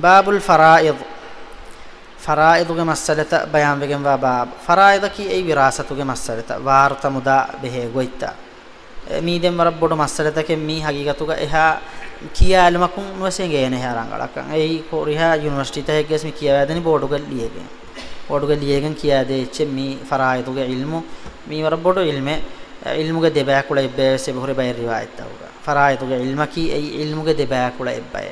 باب الفرائض فرائض کے مسئلہ بیان وگن وا باب فرائض کی ای وراثت کے مسئلہ وارت مدا به گویتا میدم ربڈ مسئلہ کے می حقیقت کا اها کیا علمکم وسنگے نے ہرانگڑک ای کو رہا یونیورسٹی تے گیس می کیا ودنی بورڈ کے لیے گے بورڈ کے لیے گن کیا دے چ می فرائض کے علم می ربڈ علم کے دبا کڑے بے سے بہر بے روایت ہوگا فرائض کے علم کی ای علم کے دبا کڑے بے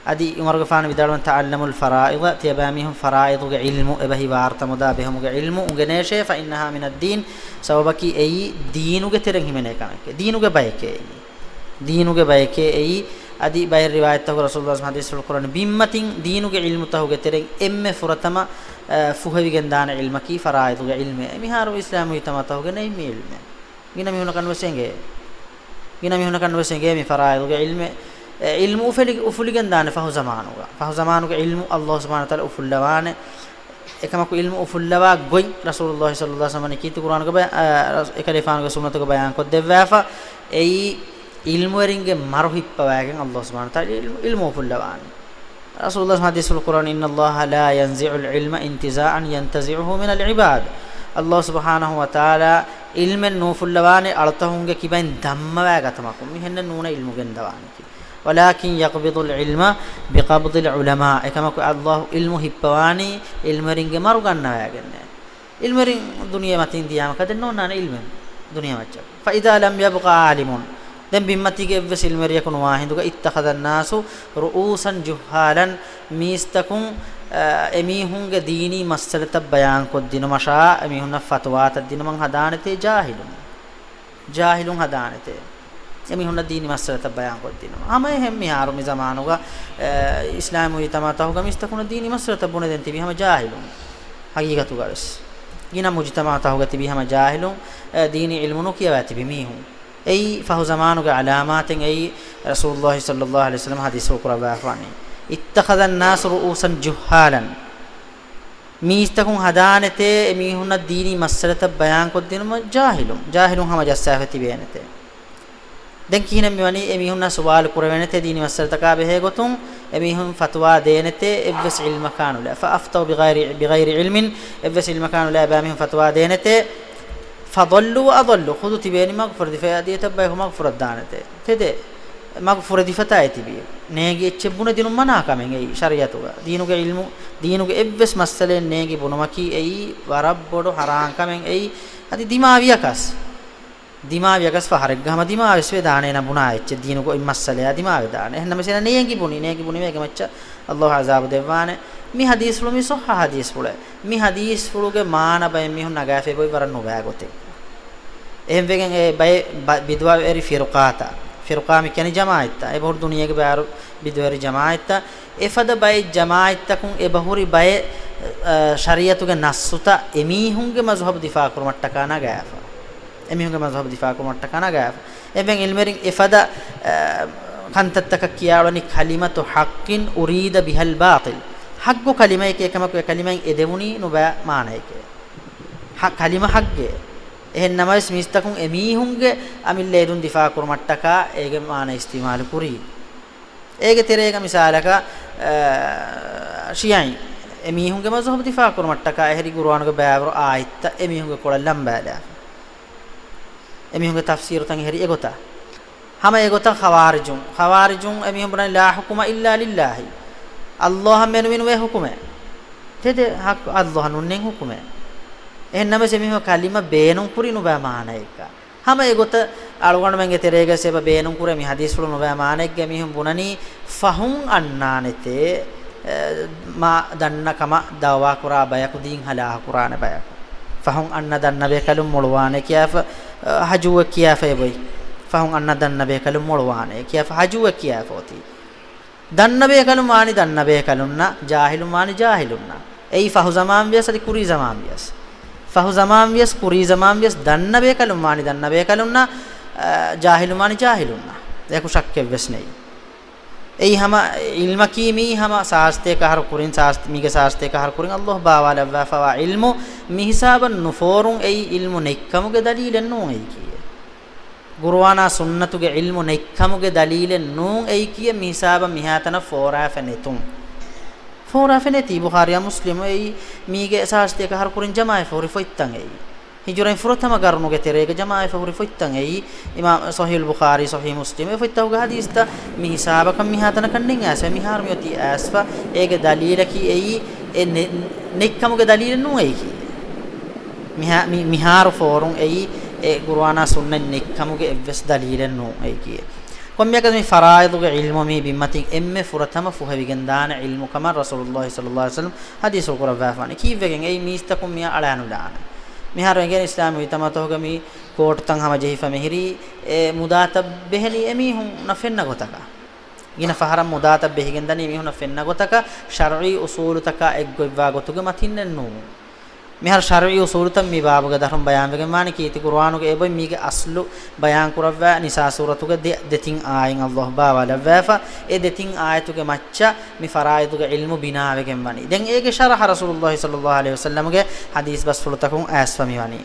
ادي عمر غفان بدالون تعلموا الفرائض تيبامهم فرائض علم ابهي وارت مدابهم علم غنيشه فانها من الدين سببكي اي دينو گترن همنه كانك دينو گه بايكه اي ادي باي روايت تو رسول الله حديث القران بمتين دينو گه علم تو گترن ام فرتما فوهوي گندان علم كي فرائض علم ميهار اسلام يتما تو گه ني علم گنا ميهون كان وسنگه مي فرائض علم علم افلگن دان فهو زمانو علم الله سبحانه وتعالى افلوان එකමක علم افلوا ගොයි රසූලුල්ලාහ සල්ලල්ලාහු අලයිහි වසල්ලම් කීති කුරානක බය එකලිෆානක සුන්නතක බයන් කො දෙවෑෆා ඒ علم වරින්ගේ මරු හිප්පවෑගෙන් الله سبحانه وتعالى علم افلوان රසූලුල්ලාහ හදීසුල් කුරාන ඉන්න الله لا ينزع العلم انتزاعا ينتزعه من العباد الله سبحانه وتعالى علم نوفلوان අලතහුන්ගේ කිබෙන් ධම්මවෑගතමක මිහෙන්න නූන علم ගෙන්දවානි ولكن يقبض العلم بقبض العلماء كما الله علم هبواني علم رنگ مارو گننا وگنه علم رنگ دنیا متين ديام كدنو نان علم دنیا مچ فاذا لم يبقى عالم دم بمتي کے وس علم يكون واحد اتخذ الناس رؤوسا جهالا ميستكم اميهن ديني مسألة بيان کو دين مشا اميهن فتوات الدين من هدانته جاهل هدانته එමිහුන්න දීනි මස්සලත බයන් කොද්දිනවා හැම එහෙම මිහාරු මි zamanuga ඉස්ලාමු යතමත හොග මිස්තකුන දීනි මස්සලත බොන දෙන් තිබි හැම ජාහිලුන් හගීගතු ගලස් ගින මුජ්තමත හොග තිබි හැම ජාහිලුන් දීනි ඉල්මුනු කියවා තිබි මිහුන් එයි ෆහු zamanuga අලාමාතෙන් එයි රසූලුල්ලාහි සල්ලල්ලාහු අලයිහි වසල්ලම් හදීස් වකුරා ෆානි ඉත්තඛදන් නාස් රූසන් ජුහාලන් මිස්තකුන් හදානතේ එමිහුන්න දීනි මස්සලත බයන් කොද්දිනවා ජාහිලුන් හැම ජස්සාෆ තිබේනතේ දැන් කිහින මෙවනි එමිහුන්නා සවාල් කුරවෙනතේ දීනි මස්සලතකා බෙහෙ ගොතුන් එමිහුන් ෆත්වා දේනතේ එවස් ඉල්ම කානු ලා ෆඅෆ්තව බිගෛරි ඉල්මින් එවස් ඉල්ම කානු ලා බාමිහුන් ෆත්වා දේනතේ ෆදල්ලු අදල්ලු ඛුදු තිබේනි මග්ෆර දිෆාදිය තබ්බයි මග්ෆර දානතේ තෙදේ මග්ෆර දිෆතයි තිබී නේගි එච්චබුන දිනු මනා කමෙන් ඒ ශරියතුග දීනුගේ ඉල්මු දීනුගේ එවස් මස්සලෙන් නේගි බුනමකි එයි වරබ්බොඩ හරාන් කමෙන් එයි අදි දිමාවියකස් දිමාවියකස් ෆහරක් ගම දිමාවිස් වේ දානේ නබුනා එච්ච දීනුකෝ ඉම්මස්සලයා දිමාවේ දානේ එහෙනම් මෙසෙන නේගි බුනි මේක මච්ච අල්ලාහ් අසාබ දෙවානේ මි හදීස් වල මි සොහ හදීස් වල මි හදීස් වලගේ මාන බය මිහුන් නගාෆේ බොයි වරන්නෝ බෑගොතේ එහෙන් වෙගෙන් ඒ බය බිදවා එරි ෆිරකා මි කියන්නේ ජමාඅත් ඒ බහුර දුනියගේ බාර බිදවරි ජමාඅත් එෆද බය ජමාඅත්කුන් ඒ බහුරි බය ශරියතුගේ නස්සුත එමිහුන්ගේ මස්හබ් දිෆා කරමට්ට කානා ගෑෆා එමිහුන්ගේ මස්හබ් දිෆා කරමට්ට කානා ගෑෆා එබෙන් ඉල්මරින් එෆද කන්තත්තක කියාවනි කලිමතු හක්කින් උරීද බිහල් බාතිල් හග්ගු කලිමයි එකමක කලිමෙන් එදෙමුනි නොබෑ මානයිකේ හක් කලිම හග්ගේ එහෙන්නමස් මිස්තකුන් එමිහුන්ගේ අමිල්ලේදුන් දිෆා කරමට්ටකා ඒගේ මාන ඉස්තිමාල කුරි ඒගේ තෙරේක මිසාලක ෂියයි එමිහුන්ගේ මස්හබ් දිෆා කරමට්ටකා එහෙරි කුර්ආනගේ බෑවර ආයිත්ත එමිහුන්ගේ කොළල්ලම් බෑලා එමිහුන්ගේ තෆ්සීර් තන් එහෙරි එගොත හැම එගොත ඛවාරිජුන් එමිහුන් බන ලා හුකුම ඉල්ලා ලිල්ලාහි අල්ලාහ් මෙනුවින වේ හුකුම තෙද හක් අල්ලාහ් නුන්නෙන් හුකුම එහෙන්නම සෙමිහුන් කලිම බේනුන් කුරිනු බෑ මානයික හැම එගොත අලුගණ මංගේ තෙරේග සෙබ බේනුන් කුරේ මි හදීස් වල නොබෑ මානෙක් ගෙමිහුන් බුණනි ෆහුන් අන්නානෙතේ මා දන්නකම දවා කුරා බයකු දීන් හලා කුරාන බයක ෆහුන් අන්න දන්න බේකලුම් මොළවානේ කියාෆ හජුව කියාෆේ බයි ෆහුන් අන්න දන්න බේකලුම් මොළවානේ කියාෆ හජුව කියාෆෝති දන්න බේකලුම් මානි දන්න බේකලුන්න ජාහිලුම් මානි ජාහිලුන්න එයි ෆහු සමාම් වියසති කුරි සමාම් වියස් ෆහු සමාම් වියස් කුරි සමාම් වියස් දන්න බේකලුම් මානි දන්න බේකලුන්න ජාහිලුම් මානි ජාහිලුන්න දෙකු ශක්්‍ය වෙස් නෙයි එයි හැම ඉල්ම කීමි හැම සාස්තේ කහර කුරින් සාස්ත මිගේ සාස්තේ කහර කුරින් අල්ලාහ් බාවල වෆවා ඉල්මු මි හිසාබන් නුෆෝරුන් එයි ඉල්මු නෙක්කමුගේ දලීලන් නෝ එයි කිය Qur'ana sunnatuge ilmu nekkamuge dalilen nun ei kiye misaba mihatana fora fenetun fora feneti Bukhari Muslim ei mige saste ka har kurin jamaa fori foittan ei hijuren furotama garnuge terege jamaa fori foittan ei imam sahih Bukhari sahih Muslim e foittauge hadista misaba kam mihatana kannin asa mihar mioti asfa ege dalila ki ei nekkamuge dalilen nun ei ki mihar forun ei e Qur'ana sunna nekkamuge evves dalilen nu ei kiye kommiyaka mi faraiduge ilmu mi bimmati emme furatama fuhavigen dana ilmu kama rasulullah sallallahu alaihi wasallam hadisul qur'an wafani kiwegen ei mistakum miya alanu dana mihar wegen islam vitamato mi court tan hama jehifa mehiri e mudatab behli emi hun nafenna gotaka gina faharam mudatab behigen dani mi hun nafenna gotaka shar'i usul taka eggowa gotuge matinnen nu mihar shar'i usultam mi babuga darum bayan wegen mani kiti qur'anuge eboy mige aslu bayan kurawwa nisa suratuge detin ayin allah bawa lawafa e detin ayatuge macca mi faraiduge ilmu bina wegen mani den ege sharh rasulullah sallallahu alaihi wasallam ge hadis bas fulutakun asfami mani